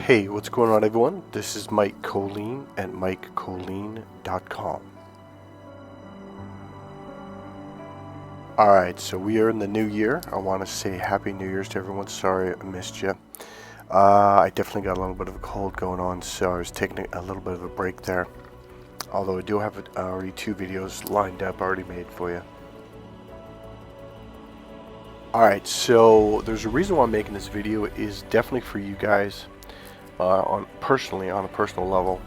Hey, what's going on, everyone? This is Mike Kollin at MikeKollin.com. Alright, so we are in the new year. I want to say Happy New Year's to everyone. Sorry I missed you. I definitely got a little bit of a cold going on, so I was taking a little bit of a break there. Although I do have already 2 videos lined up, already made for you. Alright, so there's a reason why I'm making this video. It is definitely for you guys. On a personal level.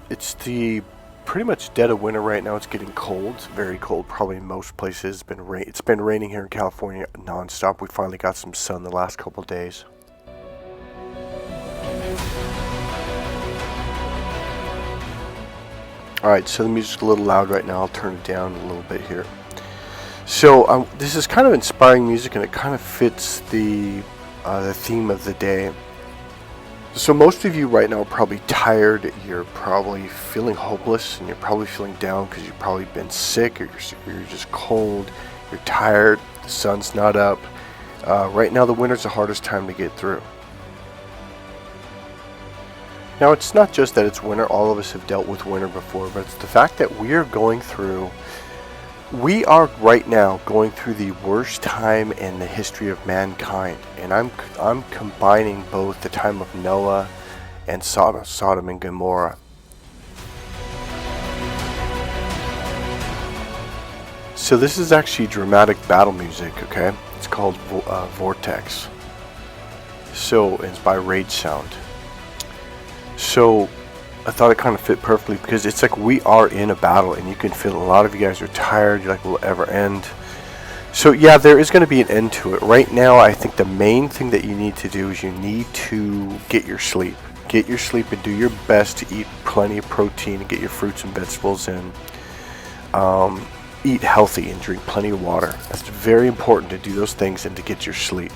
It's the pretty much dead of winter right now. It's getting cold. It's very cold, probably in most places. It's been raining here in California nonstop. We finally got some sun the last couple of days. Alright, so the music's a little loud right now. I'll turn it down a little bit here. So this is kind of inspiring music, and it kind of fits the theme of the day. So most of you right now are probably tired, you're probably feeling hopeless, and you're probably feeling down because you've probably been sick, or you're just cold, you're tired, the sun's not up. Right now the winter's the hardest time to get through. Now it's not just that it's winter, all of us have dealt with winter before, but it's the fact that we are right now going through the worst time in the history of mankind, and I'm combining both the time of Noah and Sodom and Gomorrah. So this is actually dramatic battle music, okay? It's called Vortex. So it's by Rage Sound. So I thought it kind of fit perfectly because it's like we are in a battle, and you can feel a lot of you guys are tired. You're like, will it ever end? So yeah, there is going to be an end to it. Right now, I think the main thing that you need to do is you need to get your sleep. Get your sleep and do your best to eat plenty of protein and get your fruits and vegetables in. Eat healthy and drink plenty of water. That's very important to do those things and to get your sleep.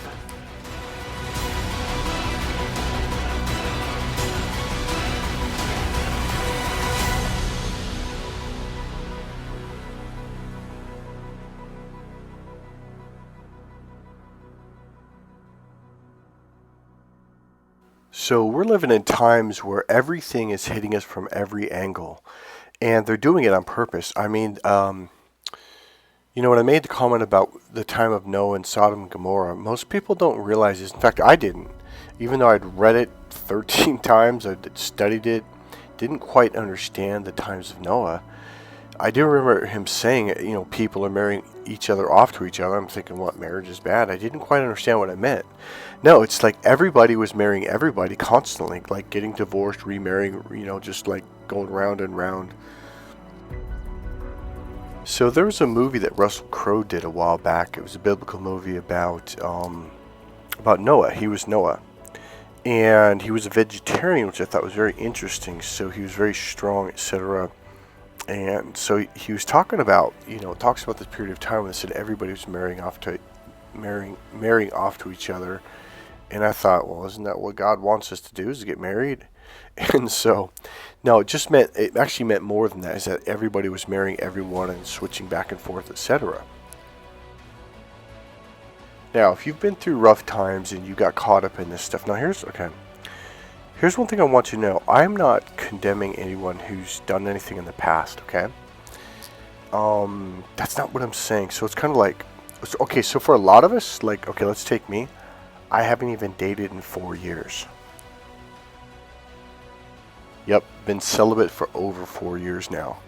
So we're living in times where everything is hitting us from every angle, and they're doing it on purpose. I mean, when I made the comment about the time of Noah and Sodom and Gomorrah, most people don't realize this. In fact, I didn't. Even though I'd read it 13 times, I'd studied it, didn't quite understand the times of Noah. I do remember him saying, people are marrying each other off to each other. I'm thinking, what, marriage is bad? I didn't quite understand what it meant. No, it's like everybody was marrying everybody constantly, like getting divorced, remarrying, just like going round and round. So there was a movie that Russell Crowe did a while back. It was a biblical movie about Noah. He was Noah. And he was a vegetarian, which I thought was very interesting. So he was very strong, etc. And so he was talking about, talks about this period of time when they said everybody was marrying off to each other. And I thought, well, isn't that what God wants us to do, is to get married? And so, no, it actually meant more than that, is that everybody was marrying everyone and switching back and forth, etc. Now, if you've been through rough times and you got caught up in this stuff, now here's one thing I want you to know. I'm not condemning anyone who's done anything in the past, okay? That's not what I'm saying. So it's kind of like, okay, so for a lot of us, like, okay, let's take me. I haven't even dated in 4 years. Yep, been celibate for over 4 years now.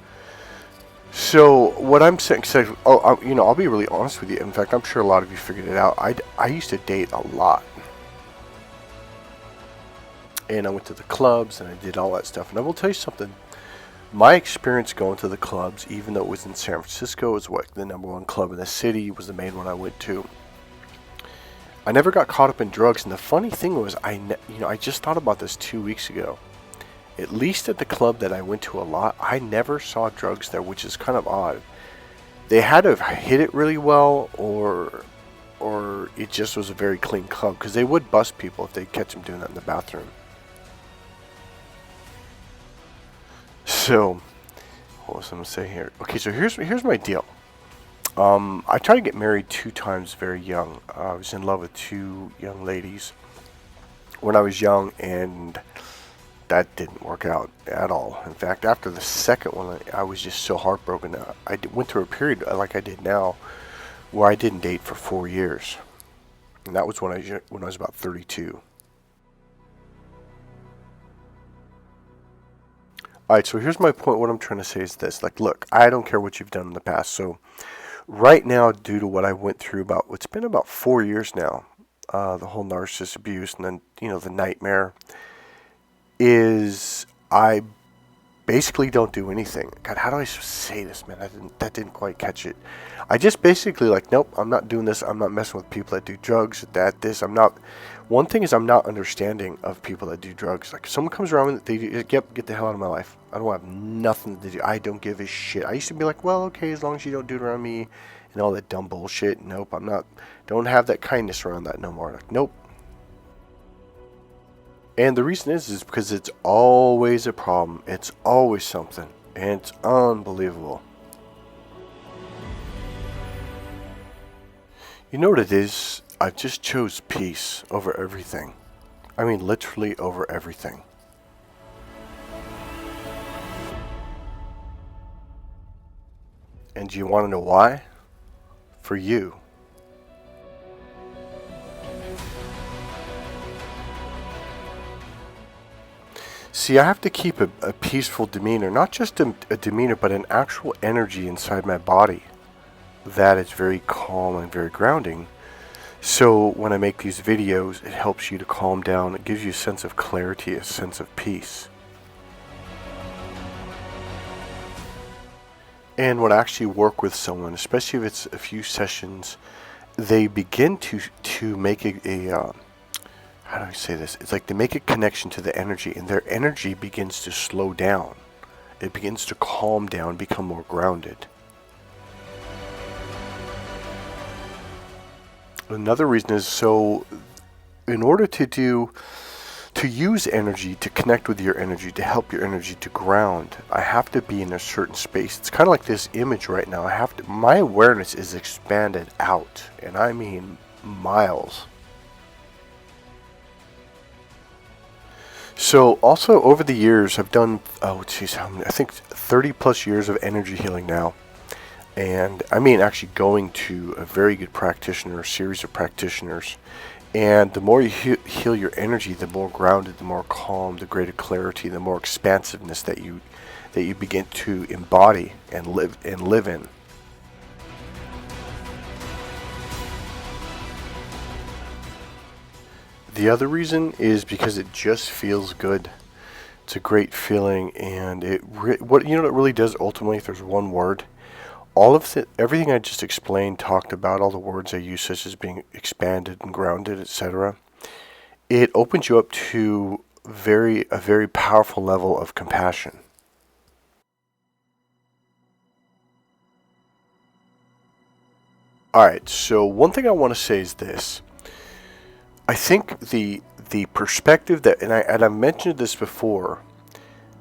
So what I'm saying, I'll be really honest with you. In fact, I'm sure a lot of you figured it out. I used to date a lot. And I went to the clubs and I did all that stuff. And I will tell you something. My experience going to the clubs, even though it was in San Francisco, it was the #1 club in the city, was the main one I went to. I never got caught up in drugs. And the funny thing was, I just thought about this 2 weeks ago. At least at the club that I went to a lot, I never saw drugs there, which is kind of odd. They had to have hit it really well, or it just was a very clean club, because they would bust people if they catch them doing that in the bathroom. So, what was I going to say here? Okay, so here's my deal. I tried to get married 2 times very young. I was in love with 2 young ladies. when I was young, and that didn't work out at all. In fact, after the second one, I was just so heartbroken. Went through a period like I did now, where I didn't date for 4 years, and that was when I was about 32. All right, so here's my point. What I'm trying to say is this: like, look, I don't care what you've done in the past. So, right now, due to what I went through, it's been about 4 years now, the whole narcissist abuse, and then the nightmare is I basically don't do anything. God, how do I say this, man? That didn't quite catch it. I just basically nope, I'm not doing this. I'm not messing with people that do drugs, I'm not. One thing is I'm not understanding of people that do drugs. Like, if someone comes around and they do, get the hell out of my life. I don't have nothing to do. I don't give a shit. I used to be like, well, okay, as long as you don't do it around me and all that dumb bullshit. Nope, I'm not. Don't have that kindness around that no more. Like, nope. And the reason is because it's always a problem. It's always something. And it's unbelievable. You know what it is? I just chose peace over everything. I mean, literally over everything. And do you want to know why? For you. See, I have to keep a peaceful demeanor, not just a demeanor, but an actual energy inside my body that is very calm and very grounding. So when I make these videos, it helps you to calm down. It gives you a sense of clarity, a sense of peace. And when I actually work with someone, especially if it's a few sessions, they begin to make how do I say this? It's like they make a connection to the energy, and their energy begins to slow down. It begins to calm down, become more grounded. Another reason is, so in order to use energy, to connect with your energy, to help your energy to ground, I have to be in a certain space. It's kind of like this image right now. My awareness is expanded out, and I mean miles. So also over the years, I've done, I think 30 plus years of energy healing now. And I mean actually going to a very good practitioner, a series of practitioners. And the more you heal your energy, the more grounded, the more calm, the greater clarity, the more expansiveness that you begin to embody and live in. The other reason is because it just feels good. It's a great feeling, and what it really does ultimately, if there's one word, everything I just explained, talked about, all the words I use, such as being expanded and grounded, etc. It opens you up to a very powerful level of compassion. All right. So one thing I want to say is this. I think the perspective that, and I've mentioned this before,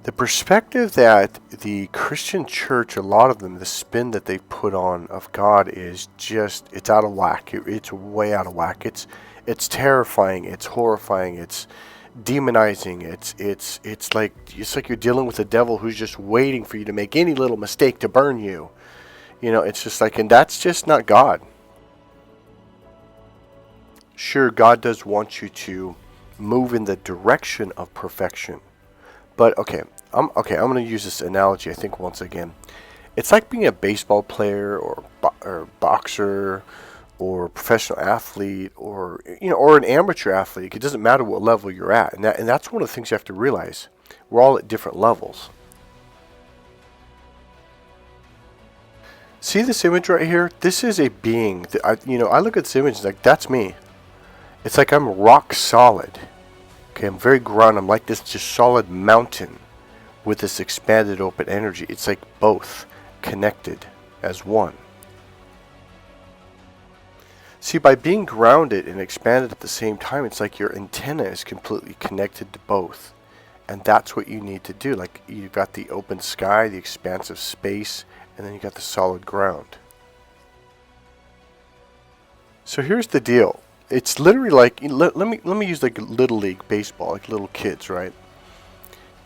the perspective that the Christian church, a lot of them, the spin that they put on of God is just, it's out of whack. It's way out of whack. It's terrifying. It's horrifying. It's demonizing. It's like you're dealing with a devil who's just waiting for you to make any little mistake to burn you. It's just like, and that's just not God. Sure, God does want you to move in the direction of perfection. But I'm going to use this analogy, I think, once again. It's like being a baseball player or boxer or professional athlete or an amateur athlete. It doesn't matter what level you're at. And that's one of the things you have to realize. We're all at different levels. See this image right here? This is a being. I look at this image and like, that's me. It's like I'm rock solid. Okay, I'm very grounded. I'm like this just solid mountain with this expanded open energy. It's like both connected as one. See, by being grounded and expanded at the same time, it's like your antenna is completely connected to both. And that's what you need to do. Like, you've got the open sky, the expansive space, and then you got the solid ground. So here's the deal. It's literally like, let me use like little league baseball, like little kids, right?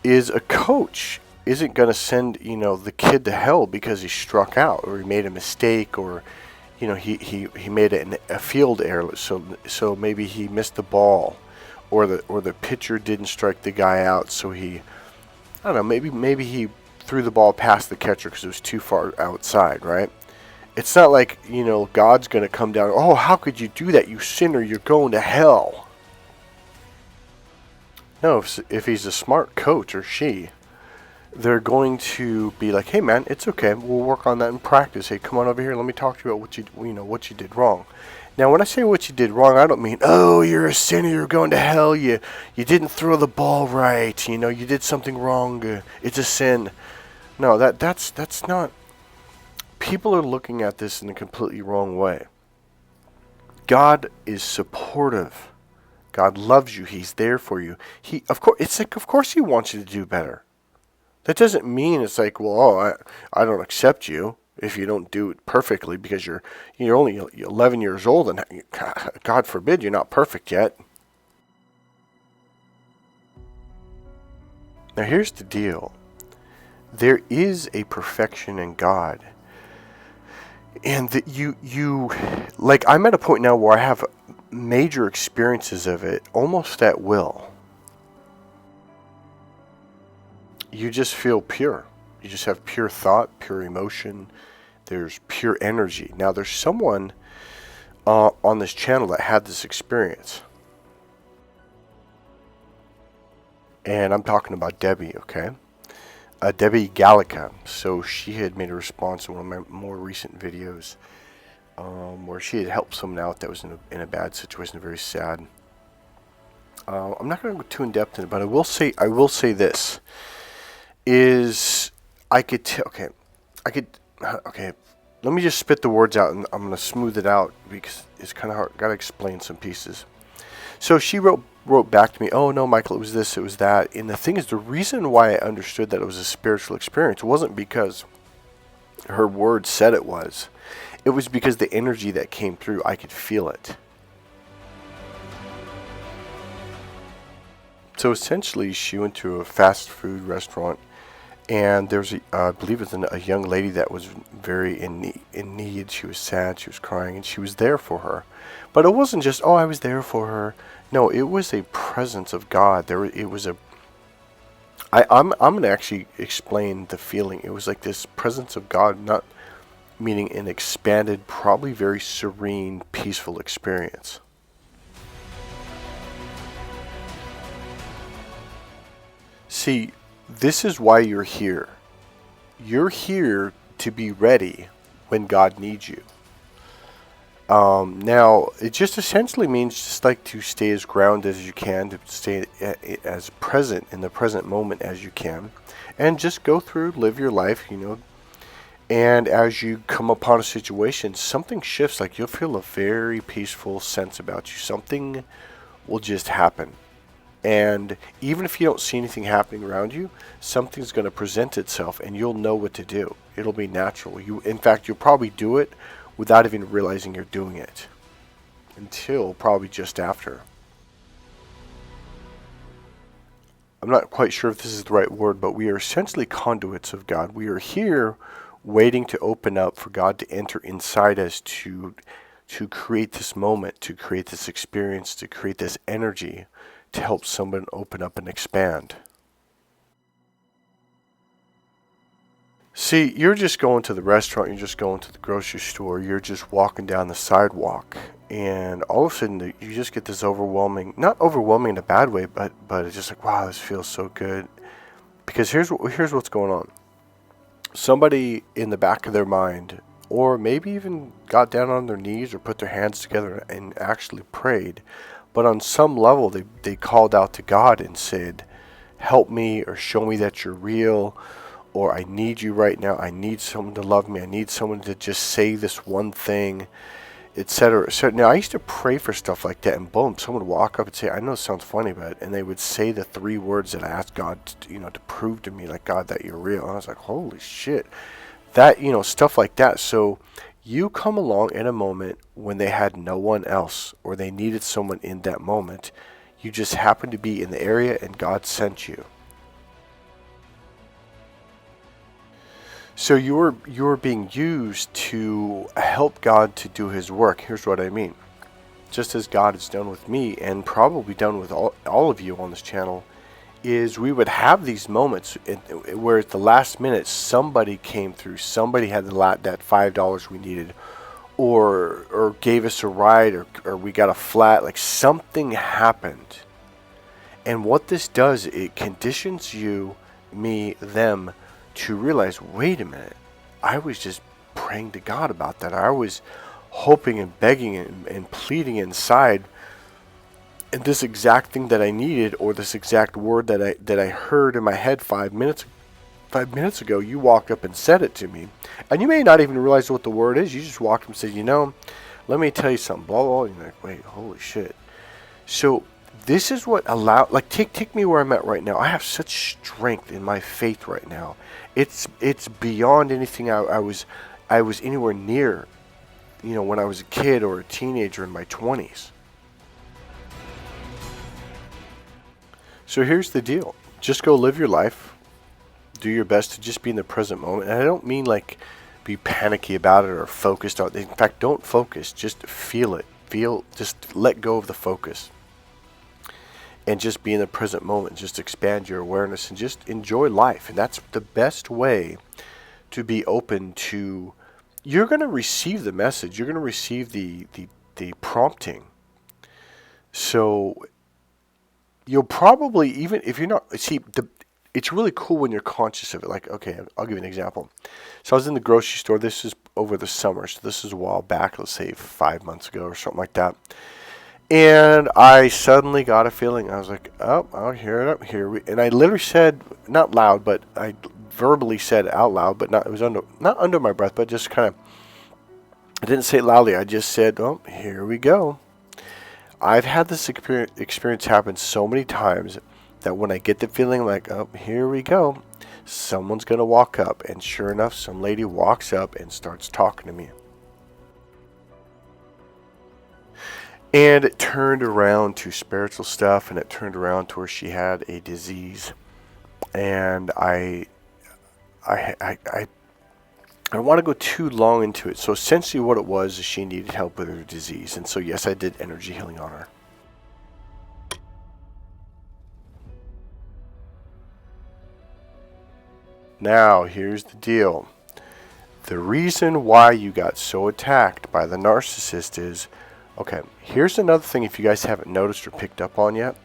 Is a coach isn't going to send, the kid to hell because he struck out or he made a mistake, or he made a field error, so maybe he missed the ball, or the pitcher didn't strike the guy out, so I don't know, maybe he threw the ball past the catcher because it was too far outside, right? It's not like, God's going to come down, oh, how could you do that, you sinner, you're going to hell. No, if he's a smart coach, or she, they're going to be like, hey man, it's okay, we'll work on that in practice. Hey, come on over here, let me talk to you about what you did wrong. Now, when I say what you did wrong, I don't mean, oh, you're a sinner, you're going to hell, you didn't throw the ball right, you did something wrong, it's a sin. No, that's not. People are looking at this in a completely wrong way. God is supportive. God loves you. He's there for you. Of course he wants you to do better. That doesn't mean it's like, well, I don't accept you if you don't do it perfectly because you're only 11 years old and God forbid you're not perfect yet. Now here's the deal. There is a perfection in God. And that you like, I'm at a point now where I have major experiences of it almost at will. You just feel pure. You just have pure thought, pure emotion. There's pure energy. Now, there's someone on this channel that had this experience. And I'm talking about Debbie, okay? Debbie Gallica. So she had made a response in one of my more recent videos where she had helped someone out that was in a bad situation, very sad. I'm not going to go too in depth in it, but I will say this is okay. Let me just spit the words out, and I'm going to smooth it out because it's kind of hard. Got to explain some pieces. So she wrote back to me, oh no, Michael, it was this, it was that. And the thing is, the reason why I understood that it was a spiritual experience wasn't because her words said it was. It was because the energy that came through, I could feel it. So essentially, she went to a fast food restaurant, and there was, I believe it was a young lady that was very in need. She was sad, she was crying, and she was there for her. But it wasn't just, oh, I was there for her. No, it was a presence of God. I'm going to actually explain the feeling. It was like this presence of God, not meaning an expanded, probably very serene, peaceful experience. See, this is why you're here. You're here to be ready when God needs you. Now, it just essentially means just like to stay as grounded as you can, to stay as present in the present moment as you can, and just go through, live your life, and as you come upon a situation, something shifts, like you'll feel a very peaceful sense about you. Something will just happen. And even if you don't see anything happening around you, something's going to present itself and you'll know what to do. It'll be natural. In fact, you'll probably do it without even realizing you're doing it until probably just after. I'm not quite sure if this is the right word, but we are essentially conduits of God. We are here waiting to open up for God to enter inside us to create this moment, to create this experience, to create this energy, to help someone open up and expand. See, you're just going to the restaurant, you're just going to the grocery store, you're just walking down the sidewalk, and all of a sudden you just get this overwhelming, not overwhelming in a bad way, but it's just like, wow, this feels so good. Because here's what's going on. Somebody in the back of their mind, or maybe even got down on their knees or put their hands together and actually prayed, but on some level they called out to God and said, help me, or show me that you're real, or I need you right now, I need someone to love me, I need someone to just say this one thing, etc. So now I used to pray for stuff like that, and boom, someone would walk up and say, I know it sounds funny, and they would say the 3 words that I asked God to prove to me, like, God, that you're real. And I was like, holy shit. That, stuff like that. So You come along in a moment when they had no one else or they needed someone in that moment. You just happened to be in the area and God sent you. So you're being used to help God to do his work. Here's what I mean. Just as God has done with me and probably done with all of you on this channel, is we would have these moments where at the last minute somebody came through, somebody had that $5 we needed, or gave us a ride, or we got a flat, like something happened. And what this does, it conditions you, me, them, to realize, wait a minute, I was just praying to God about that. I was hoping and begging and pleading inside, and this exact thing that I needed, or this exact word that I heard in my head 5 minutes ago, you walked up and said it to me. And you may not even realize what the word is. You just walked up and said, let me tell you something, blah, blah, blah. And you're like, wait, holy shit. So this is what allowed, like, take me where I'm at right now. I have such strength in my faith right now. It's beyond anything I was anywhere near, when I was a kid or a teenager in my 20s. So here's the deal. Just go live your life. Do your best to just be in the present moment. And I don't mean like be panicky about it or focused on it. In fact, don't focus. Just feel it. Just let go of the focus. And just be in the present moment. Just expand your awareness and just enjoy life. And that's the best way to be open to. You're going to receive the message. You're going to receive the prompting. So you'll probably, even if you're not, it's really cool when you're conscious of it. Like, okay, I'll give you an example. So I was in the grocery store. This is over the summer. So this is a while back, let's say 5 months ago or something like that. And I suddenly got a feeling. I was like, oh, I'll hear it up here. And I literally said, not loud, but I verbally said it out loud, but it was not under my breath, but just kind of, I didn't say it loudly. I just said, oh, here we go. I've had this experience happen so many times that when I get the feeling like, oh, here we go, someone's going to walk up. And sure enough, some lady walks up and starts talking to me. And it turned around to spiritual stuff, and it turned around to where she had a disease. And I don't want to go too long into it. So essentially what it was is she needed help with her disease. And so yes, I did energy healing on her. Now, here's the deal. The reason why you got so attacked by the narcissist is, okay, here's another thing if you guys haven't noticed or picked up on yet.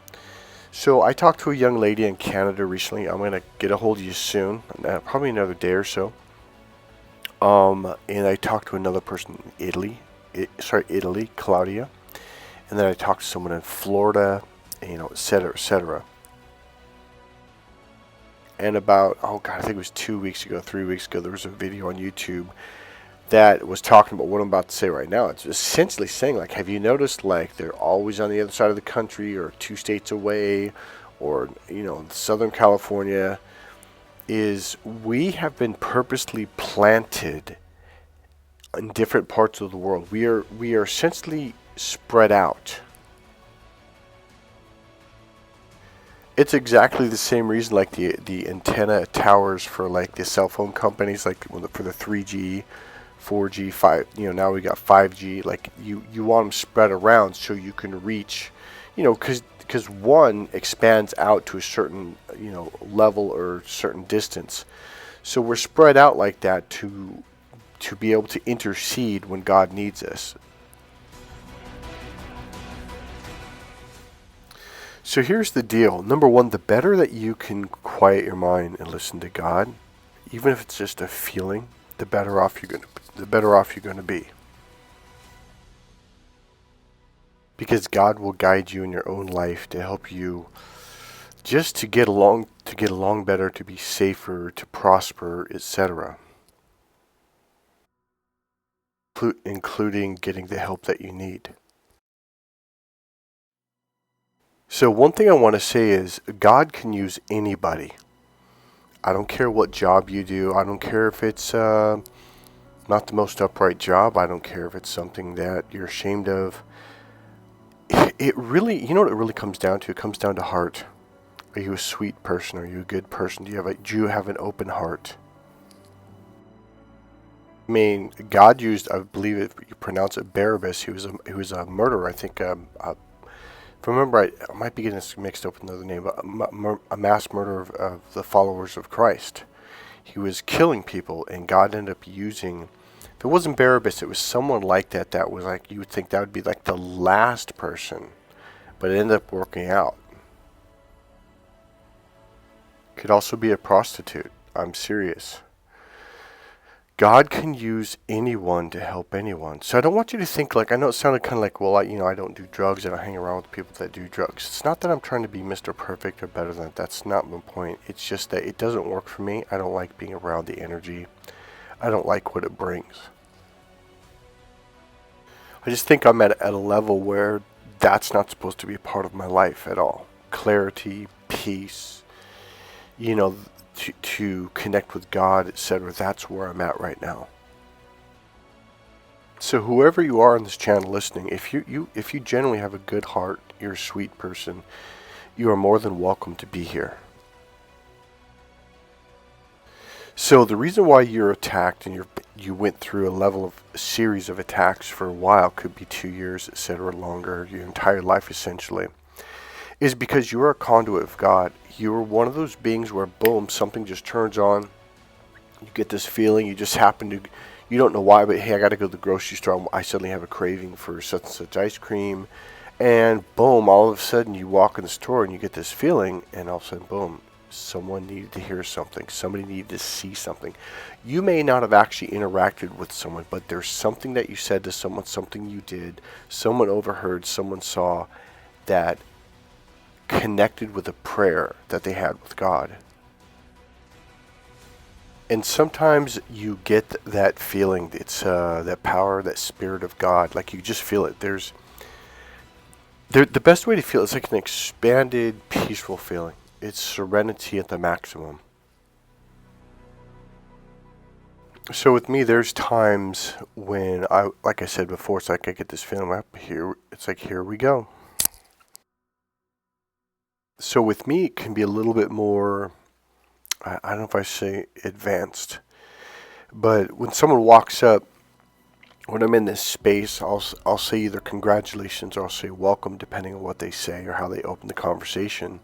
So I talked to a young lady in Canada recently. I'm going to get a hold of you soon, probably another day or so. And I talked to another person in Italy, Claudia. And then I talked to someone in Florida, et cetera, et cetera. And about, I think it was 3 weeks ago, there was a video on YouTube that was talking about what I'm about to say right now. It's essentially saying, like, have you noticed, like, they're always on the other side of the country or 2 states away or, Southern California, is we have been purposely planted in different parts of the world. We are essentially spread out. It's exactly the same reason, like the antenna towers for like the cell phone companies, like for the 3G, 4G, 5. Now we got 5G. Like you want them spread around so you can reach, because one expands out to a certain level or certain distance. So we're spread out like that to be able to intercede when God needs us. So here's the deal. Number one, the better that you can quiet your mind and listen to God, even if it's just a feeling, the better off you're going to be. Because God will guide you in your own life to help you just to get along better, to be safer, to prosper, etc. Including getting the help that you need. So one thing I want to say is God can use anybody. I don't care what job you do. I don't care if it's not the most upright job. I don't care if it's something that you're ashamed of. It really, you know what it really comes down to? It comes down to heart. Are you a sweet person? Are you a good person? Do you have an open heart? I mean, God used, I believe if you pronounce it, Barabbas. He was a murderer. I think. If I remember right, I might be getting this mixed up with another name. But a mass murderer of the followers of Christ. He was killing people, and God ended up using. If it wasn't Barabbas, it was someone like that. That was like, you would think that would be like the last person, but it ended up working out. Could also be a prostitute. I'm serious. God can use anyone to help anyone. So I don't want you to think like, I know it sounded kind of like, well, I don't do drugs and I hang around with people that do drugs. It's not that I'm trying to be Mr. Perfect or better than that. That's not my point. It's just that it doesn't work for me. I don't like being around the energy. I don't like what it brings. I just think I'm at a level where that's not supposed to be a part of my life at all. Clarity, peace, to connect with God, etc. That's where I'm at right now. So whoever you are on this channel listening, if you genuinely have a good heart, you're a sweet person, you are more than welcome to be here. So the reason why you're attacked and you went through a series of attacks for a while, could be 2 years, etc., longer, your entire life essentially, is because you are a conduit of God. You are one of those beings where, boom, something just turns on. You get this feeling. You just happen to, you don't know why, but hey, I got to go to the grocery store. I suddenly have a craving for such and such ice cream. And boom, all of a sudden you walk in the store and you get this feeling. And all of a sudden, boom, someone needed to hear something. Somebody needed to see something. You may not have actually interacted with someone, but there's something that you said to someone, something you did, someone overheard, someone saw that connected with a prayer that they had with God. And sometimes you get that feeling. It's that power, that spirit of God. Like you just feel it. The best way to feel it is like an expanded, peaceful feeling. It's serenity at the maximum. So with me, there's times when like I said before, it's like I get this feeling up here. It's like, here we go. So with me, it can be a little bit more, I don't know if I say advanced, but when someone walks up, when I'm in this space, I'll say either congratulations or I'll say welcome, depending on what they say or how they open the conversation.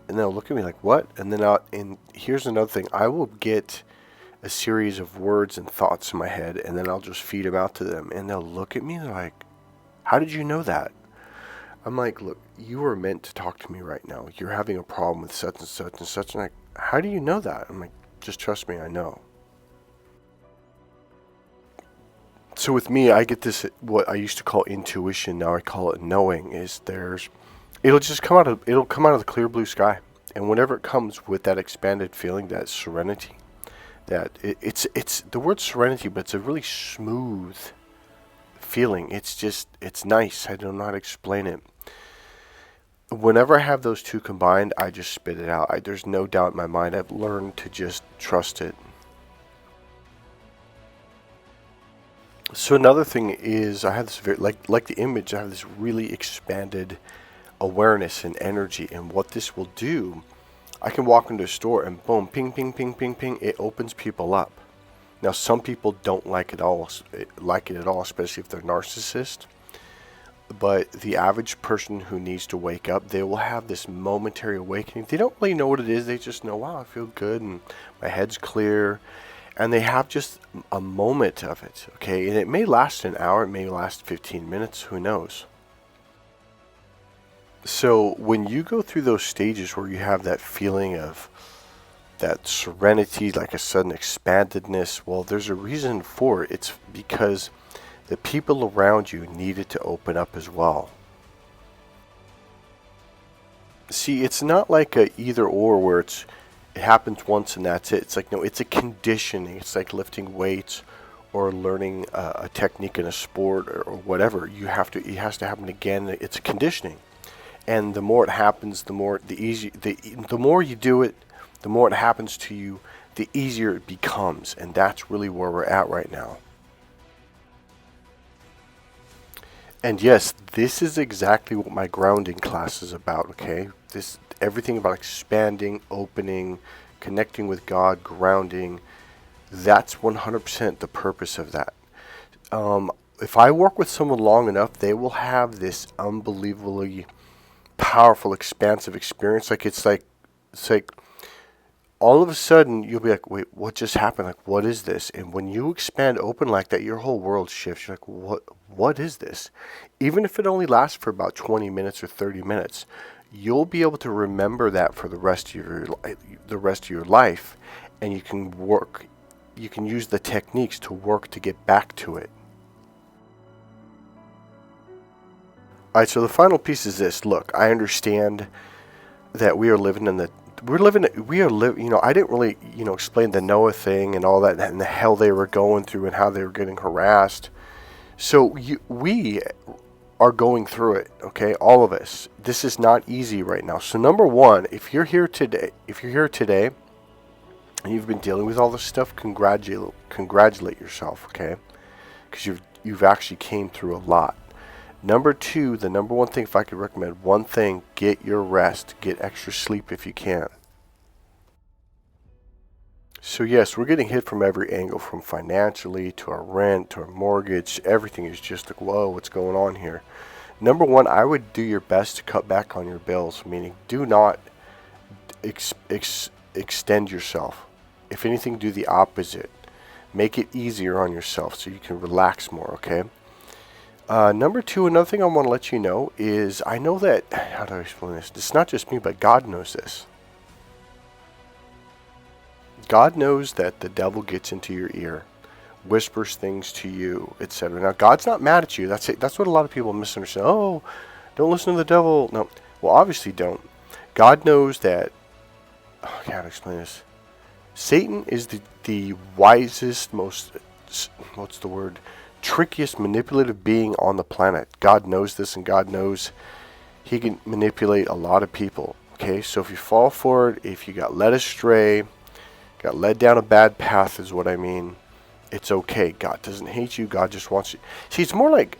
And they'll look at me like, what? And then and here's another thing. I will get a series of words and thoughts in my head, and then I'll just feed them out to them. And they'll look at me and they're like, how did you know that? I'm like, look, you are meant to talk to me right now. You're having a problem with such and such and such. And like, how do you know that? I'm like, just trust me, I know. So with me, I get this, what I used to call intuition, now I call it knowing, it'll come out of the clear blue sky. And whenever it comes with that expanded feeling, that serenity, it's the word serenity, but it's a really smooth feeling. It's nice. I don't know how to explain it. Whenever I have those two combined, I just spit it out. There's no doubt in my mind. I've learned to just trust it. So another thing is, I have this like the image, I have this really expanded awareness and energy, and what this will do, I can walk into a store and boom, ping, ping, ping, ping, ping, it opens people up. Now, some people don't like it at all, especially if they're narcissists. But the average person who needs to wake up, they will have this momentary awakening. They don't really know what it is. They just know, wow, I feel good and my head's clear. And they have just a moment of it, okay? And it may last an hour, it may last 15 minutes, who knows? So when you go through those stages where you have that feeling of that serenity, like a sudden expandedness, well, there's a reason for it. It's because the people around you needed to open up as well. See, it's not like a either or where it happens once and that's it. It's like, no, it's a conditioning. It's like lifting weights or learning a technique in a sport or whatever. It has to happen again. It's a conditioning. And the more it happens, the more you do it, the more it happens to you, the easier it becomes. And that's really where we're at right now. And yes, this is exactly what my grounding class is about, okay? This everything about expanding, opening, connecting with God, grounding. That's 100% the purpose of that. If I work with someone long enough, they will have this unbelievably powerful, expansive experience. It's like all of a sudden you'll be like, wait, what just happened? Like, what is this? And when you expand open like that, your whole world shifts. You're like, what is this? Even if it only lasts for about 20 minutes or 30 minutes, you'll be able to remember that for the rest of your life, and you can use the techniques to work to get back to it. All right, so the final piece is this. Look, I understand that we are living in the I didn't really, explain the Noah thing and all that and the hell they were going through and how they were getting harassed. So we are going through it, okay? All of us. This is not easy right now. So number one, if you're here today and you've been dealing with all this stuff, congratulate yourself, okay? Because you've actually came through a lot. Number two, the number one thing, if I could recommend one thing, get your rest. Get extra sleep if you can. So yes, we're getting hit from every angle, from financially to our rent to our mortgage. Everything is just like, whoa, what's going on here? Number one, I would do your best to cut back on your bills, meaning do not extend yourself. If anything, do the opposite. Make it easier on yourself so you can relax more, okay? Number two, another thing I want to let you know is, I know that, how do I explain this? It's not just me, but God knows this. God knows that the devil gets into your ear, whispers things to you, etc. Now, God's not mad at you. That's it. That's what a lot of people misunderstand. Oh, don't listen to the devil. No. Well, obviously don't. God knows that, how to explain this? Satan is the wisest, most, what's the word? Trickiest manipulative being on the planet. God knows this, and God knows he can manipulate a lot of people. Okay, so if you fall for it, if you got led astray, got led down a bad path is what I mean, it's okay. God doesn't hate you. God just wants you. See, it's more like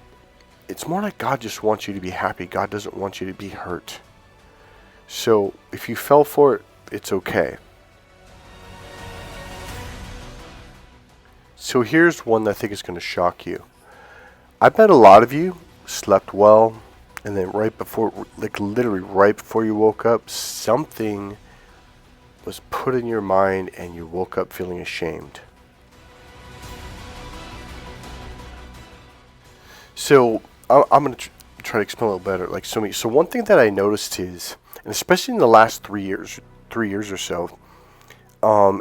God just wants you to be happy. God doesn't want you to be hurt. So if you fell for it, it's okay. So here's one that I think is going to shock you. I bet a lot of you slept well, and then literally right before you woke up, something was put in your mind and you woke up feeling ashamed. So I'm going to try to explain a little better. So one thing that I noticed is, and especially in the last 3 years or so,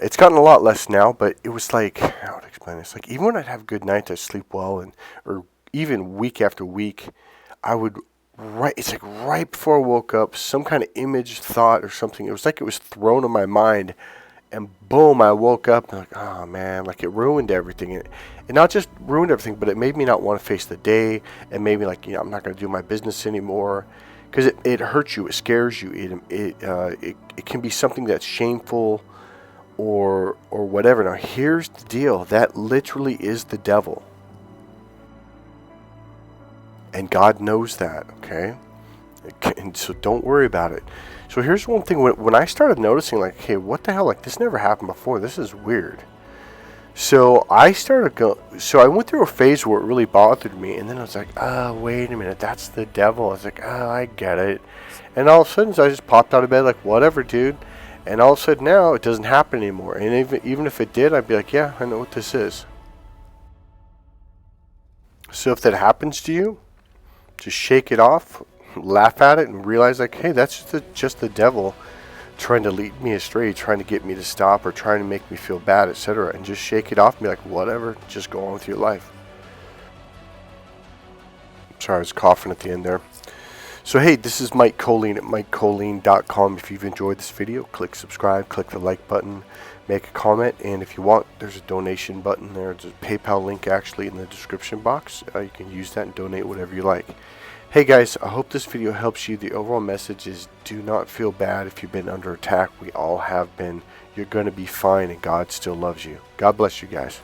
it's gotten a lot less now, but it was like, how to explain this? Like, even when I'd have good nights, I'd sleep well, or even week after week, it's like right before I woke up, some kind of image, thought, or something. It was like it was thrown in my mind, and boom, I woke up, and like, oh man, like it ruined everything. And not just ruined everything, but it made me not want to face the day, and made me like, I'm not going to do my business anymore, because it hurts you, it scares you, it can be something that's shameful, or whatever. Now here's the deal, that literally is the devil, and God knows that, okay? And so don't worry about it. So here's one thing, when I started noticing, like, hey, what the hell, like, this never happened before, this is weird. So I went through a phase where it really bothered me, and then I was like, oh, wait a minute, that's the devil. I was like, oh, I get it. And all of a sudden I just popped out of bed like, whatever, dude. And all of a sudden now it doesn't happen anymore. And even if it did, I'd be like, yeah, I know what this is. So if that happens to you, just shake it off, laugh at it, and realize like, hey, that's just the devil trying to lead me astray, trying to get me to stop, or trying to make me feel bad, etc. And just shake it off and be like, whatever, just go on with your life. Sorry, I was coughing at the end there. So hey, this is Mike Kollin at MikeKollin.com. If you've enjoyed this video, click subscribe, click the like button, make a comment, and if you want, there's a donation button there. There's a PayPal link actually in the description box. You can use that and donate whatever you like. Hey guys, I hope this video helps you. The overall message is, do not feel bad if you've been under attack. We all have been. You're going to be fine, and God still loves you. God bless you guys.